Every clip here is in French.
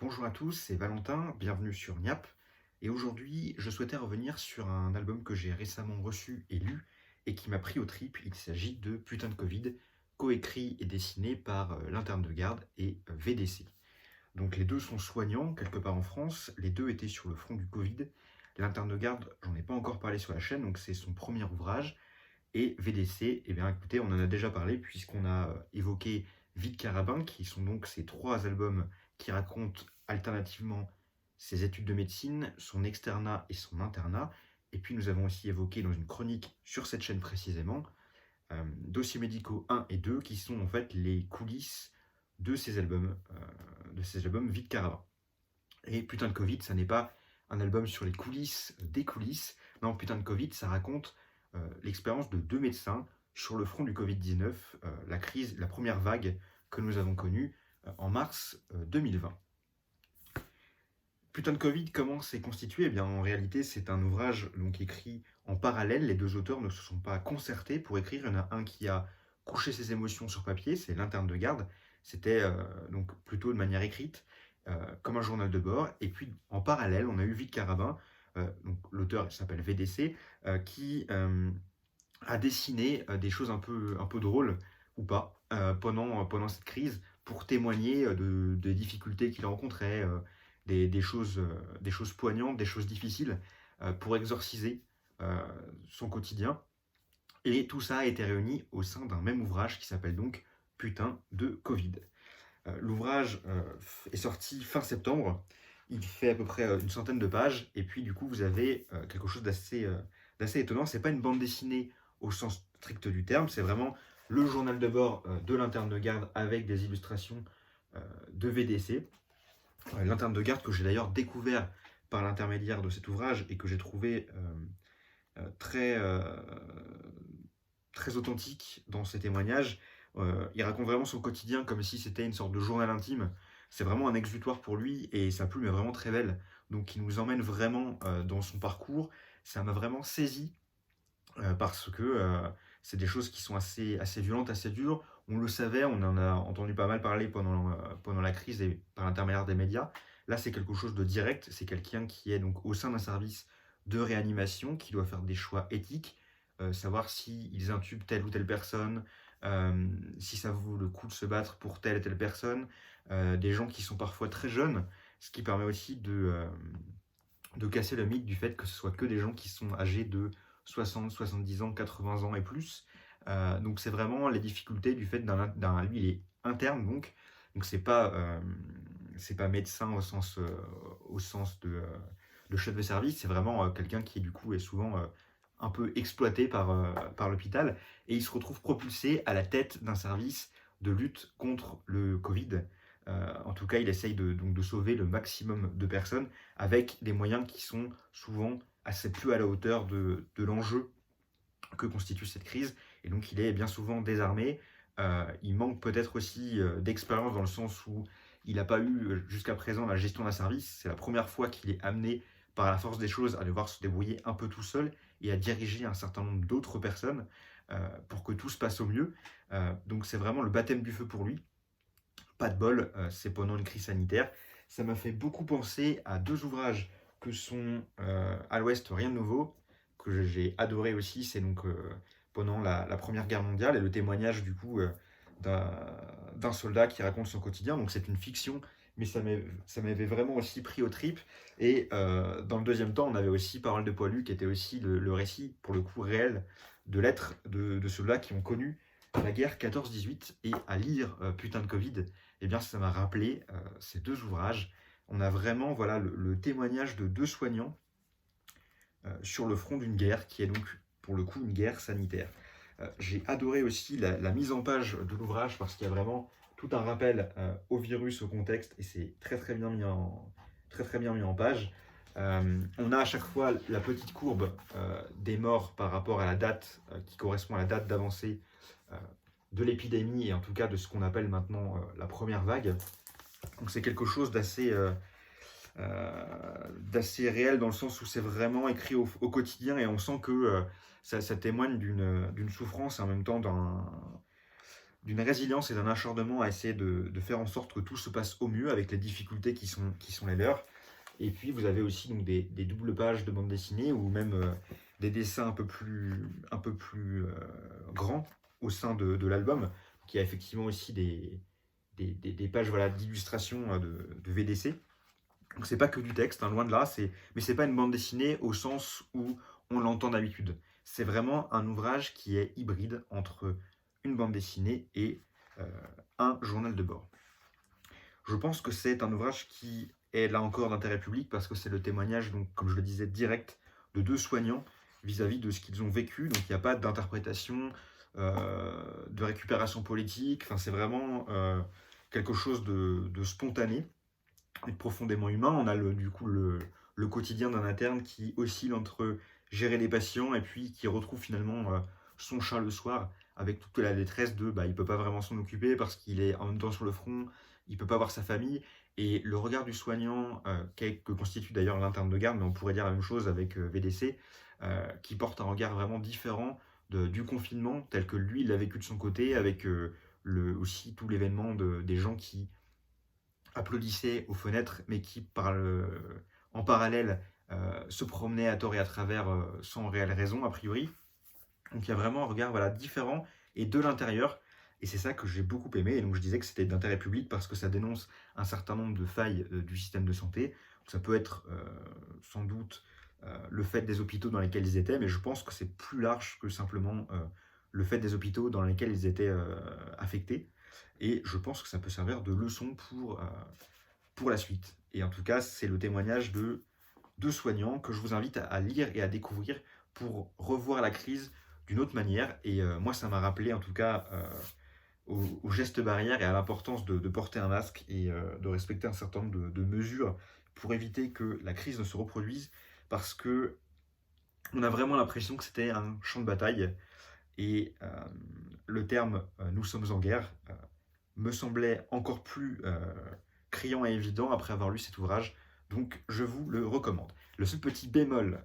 Bonjour à tous, c'est Valentin, bienvenue sur Niap. Et aujourd'hui, je souhaitais revenir sur un album que j'ai récemment reçu et lu et qui m'a pris aux tripes. Il s'agit de Putain de Covid, coécrit et dessiné par l'interne de garde et VDC. Donc les deux sont soignants quelque part en France, les deux étaient sur le front du Covid. L'interne de garde, j'en ai pas encore parlé sur la chaîne, donc c'est son premier ouvrage. Et VDC, eh bien écoutez, on en a déjà parlé puisqu'on a évoqué Vide Carabin, qui sont donc ces trois albums qui racontent alternativement ses études de médecine, son externat et son internat. Et puis nous avons aussi évoqué dans une chronique sur cette chaîne précisément, Dossiers médicaux 1 et 2, qui sont en fait les coulisses de ces albums Vide Carabin. Et Putain de Covid, ça n'est pas un album sur les coulisses des coulisses. Non, Putain de Covid, ça raconte l'expérience de deux médecins sur le front du Covid-19, la première vague que nous avons connue en mars 2020. Putain de Covid, comment c'est constitué? Eh bien, en réalité, c'est un ouvrage donc écrit en parallèle. Les deux auteurs ne se sont pas concertés pour écrire. Il y en a un qui a couché ses émotions sur papier, c'est l'interne de garde. C'était donc plutôt de manière écrite, comme un journal de bord. Et puis, en parallèle, on a eu Vite Carabin, donc l'auteur s'appelle VDC, qui a dessiné des choses un peu drôles, ou pas, pendant cette crise, pour témoigner des difficultés qu'il rencontrait, des choses poignantes, des choses difficiles, pour exorciser euh, son quotidien. Et tout ça a été réuni au sein d'un même ouvrage qui s'appelle donc Putain de Covid. L'ouvrage est sorti fin septembre. Il fait à peu près une centaine de pages. Et puis, du coup, vous avez quelque chose d'assez étonnant. C'est pas une bande dessinée au sens strict du terme. C'est vraiment le journal de bord de l'interne de garde avec des illustrations de VDC. L'interne de garde que j'ai d'ailleurs découvert par l'intermédiaire de cet ouvrage et que j'ai trouvé très, très authentique dans ses témoignages. Il raconte vraiment son quotidien comme si c'était une sorte de journal intime. C'est vraiment un exutoire pour lui et sa plume est vraiment très belle. Donc il nous emmène vraiment dans son parcours. Ça m'a vraiment saisi parce que c'est des choses qui sont assez violentes, assez dures. On le savait, on en a entendu pas mal parler pendant la crise et par l'intermédiaire des médias. Là, c'est quelque chose de direct. C'est quelqu'un qui est donc au sein d'un service de réanimation, qui doit faire des choix éthiques, savoir s'ils intubent telle ou telle personne, si ça vaut le coup de se battre pour telle et telle personne, des gens qui sont parfois très jeunes, ce qui permet aussi de casser le mythe du fait que ce soit que des gens qui sont âgés de 60, 70 ans, 80 ans et plus. Donc c'est vraiment les difficultés du fait lui il est interne donc c'est pas médecin au sens de chef de service, c'est vraiment quelqu'un qui du coup est souvent un peu exploité par l'hôpital et il se retrouve propulsé à la tête d'un service de lutte contre le Covid. En tout cas, il essaye donc de sauver le maximum de personnes avec des moyens qui sont souvent assez peu à la hauteur de l'enjeu que constitue cette crise. Et donc, il est bien souvent désarmé. Il manque peut-être aussi d'expérience dans le sens où il n'a pas eu jusqu'à présent la gestion d'un service. C'est la première fois qu'il est amené par la force des choses à devoir se débrouiller un peu tout seul et à diriger un certain nombre d'autres personnes pour que tout se passe au mieux. Donc c'est vraiment le baptême du feu pour lui. Pas de bol, c'est pendant une crise sanitaire. Ça m'a fait beaucoup penser à deux ouvrages que sont À l'Ouest, rien de nouveau, que j'ai adoré aussi. C'est donc pendant la Première Guerre mondiale et le témoignage du coup d'un soldat qui raconte son quotidien. Donc c'est une fiction, mais ça m'avait vraiment aussi pris aux tripes. Et dans le deuxième temps, on avait aussi Parole de Poilu, qui était aussi le récit, pour le coup réel, de lettres de soldats qui ont connu la guerre 14-18. Et à lire Putain de Covid, eh bien ça m'a rappelé ces deux ouvrages. On a vraiment voilà, le témoignage de deux soignants sur le front d'une guerre qui est donc pour le coup une guerre sanitaire. J'ai adoré aussi la mise en page de l'ouvrage parce qu'il y a vraiment tout un rappel au virus, au contexte, et c'est très bien mis en page. On a à chaque fois la petite courbe des morts par rapport à la date qui correspond à la date d'avancée euh, de l'épidémie et en tout cas de ce qu'on appelle maintenant la première vague. Donc c'est quelque chose d'assez réel dans le sens où c'est vraiment écrit au quotidien et on sent que ça témoigne d'une souffrance et en même temps d'une résilience et d'un acharnement à essayer de faire en sorte que tout se passe au mieux avec les difficultés qui sont les leurs. Et puis vous avez aussi donc, des doubles pages de bande dessinée ou même des dessins un peu plus grands au sein de l'album, qui a effectivement aussi des pages voilà, d'illustration de VDC. Donc c'est pas que du texte, hein, loin de là, mais c'est pas une bande dessinée au sens où on l'entend d'habitude. C'est vraiment un ouvrage qui est hybride entre une bande dessinée et euh, un journal de bord. Je pense que c'est un ouvrage qui est là encore d'intérêt public parce que c'est le témoignage, donc, comme je le disais, direct de deux soignants vis-à-vis de ce qu'ils ont vécu. Donc il n'y a pas d'interprétation, de récupération politique. Enfin, c'est vraiment quelque chose de spontané et de profondément humain. On a du coup le quotidien d'un interne qui oscille entre gérer les patients et puis qui retrouve finalement son chat le soir avec toute la détresse de il peut pas vraiment s'en occuper parce qu'il est en même temps sur le front, il peut pas voir sa famille. Et le regard du soignant, que constitue d'ailleurs l'interne de garde, mais on pourrait dire la même chose avec VDC, qui porte un regard vraiment différent du confinement, tel que lui il l'a vécu de son côté, avec aussi tout l'événement des gens qui applaudissaient aux fenêtres, mais qui, en parallèle, se promenaient à tort et à travers sans réelle raison, a priori. Donc il y a vraiment un regard voilà, différent et de l'intérieur. Et c'est ça que j'ai beaucoup aimé. Et donc je disais que c'était d'intérêt public parce que ça dénonce un certain nombre de failles du système de santé. Donc, ça peut être sans doute le fait des hôpitaux dans lesquels ils étaient, mais je pense que c'est plus large que simplement le fait des hôpitaux dans lesquels ils étaient affectés. Et je pense que ça peut servir de leçon pour la suite. Et en tout cas, c'est le témoignage de deux soignants que je vous invite à lire et à découvrir pour revoir la crise d'une autre manière. Et moi, ça m'a rappelé en tout cas aux gestes barrières et à l'importance de porter un masque et de respecter un certain nombre de mesures pour éviter que la crise ne se reproduise parce que on a vraiment l'impression que c'était un champ de bataille et le terme nous sommes en guerre me semblait encore plus criant et évident après avoir lu cet ouvrage, donc je vous le recommande. Le seul petit bémol,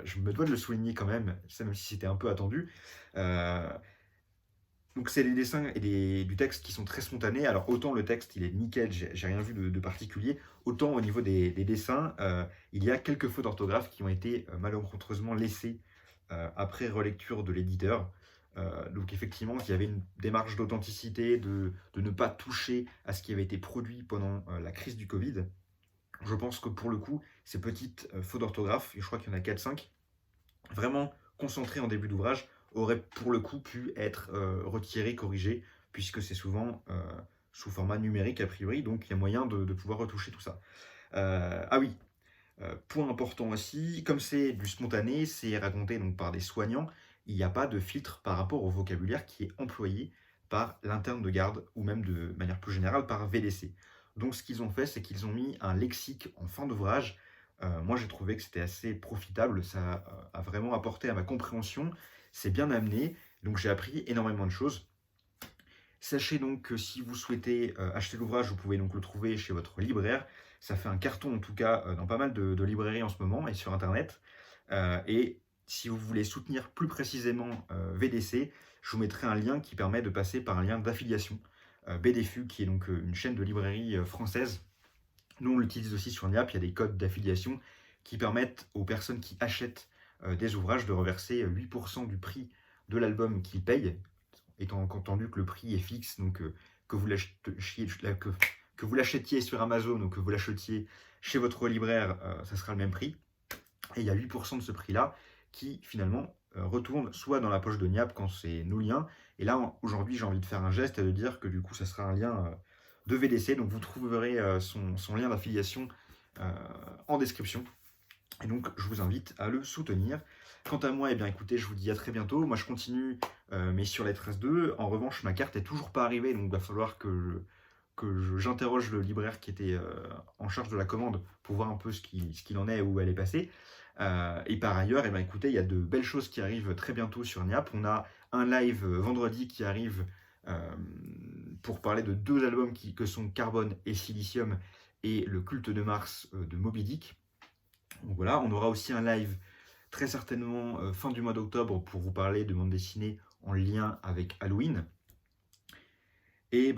je me dois de le souligner quand même, ça même si c'était un peu attendu, euh, donc c'est des dessins et du texte qui sont très spontanés. Alors autant le texte il est nickel, j'ai rien vu de particulier, autant au niveau des dessins, il y a quelques fautes d'orthographe qui ont été malencontreusement laissées après relecture de l'éditeur. Donc effectivement, il y avait une démarche d'authenticité, de ne pas toucher à ce qui avait été produit pendant la crise du Covid. Je pense que pour le coup, ces petites fautes d'orthographe, et je crois qu'il y en a 4-5, vraiment concentrées en début d'ouvrage, auraient pour le coup pu être retirées, corrigées, puisque c'est souvent sous format numérique a priori, donc il y a moyen de pouvoir retoucher tout ça. Ah oui, point important aussi, comme c'est du spontané, c'est raconté donc par des soignants, il n'y a pas de filtre par rapport au vocabulaire qui est employé par l'interne de garde ou même de manière plus générale par VDC. Donc ce qu'ils ont fait, c'est qu'ils ont mis un lexique en fin d'ouvrage. Moi j'ai trouvé que c'était assez profitable, ça a vraiment apporté à ma compréhension, c'est bien amené, donc j'ai appris énormément de choses. Sachez donc que si vous souhaitez acheter l'ouvrage, vous pouvez donc le trouver chez votre libraire. Ça fait un carton en tout cas dans pas mal de librairies en ce moment et sur internet. Et si vous voulez soutenir plus précisément VDC, je vous mettrai un lien qui permet de passer par un lien d'affiliation. BDFU qui est donc une chaîne de librairie française. Nous on l'utilise aussi sur Niap, il y a des codes d'affiliation qui permettent aux personnes qui achètent des ouvrages de reverser 8% du prix de l'album qu'ils payent, étant entendu que le prix est fixe, donc que vous l'achetiez, que vous l'achetiez sur Amazon ou que vous l'achetiez chez votre libraire, ça sera le même prix. Et il y a 8% de ce prix-là qui finalement retourne soit dans la poche de Niap quand c'est nos liens. Et là, aujourd'hui, j'ai envie de faire un geste et de dire que du coup, ça sera un lien de VDC. Donc vous trouverez son lien d'affiliation en description. Et donc, je vous invite à le soutenir. Quant à moi, eh bien, écoutez, je vous dis à très bientôt. Moi, je continue, mais sur les traces 2. En revanche, ma carte est toujours pas arrivée, donc il va falloir que j'interroge le libraire qui était en charge de la commande pour voir un peu ce qu'il en est, où elle est passée. Et par ailleurs, eh bien, écoutez, il y a de belles choses qui arrivent très bientôt sur Niap. On a un live vendredi qui arrive pour parler de deux albums que sont Carbone et Silicium et le culte de Mars de Moby Dick. Donc voilà, on aura aussi un live très certainement fin du mois d'octobre pour vous parler de bande dessinée en lien avec Halloween. et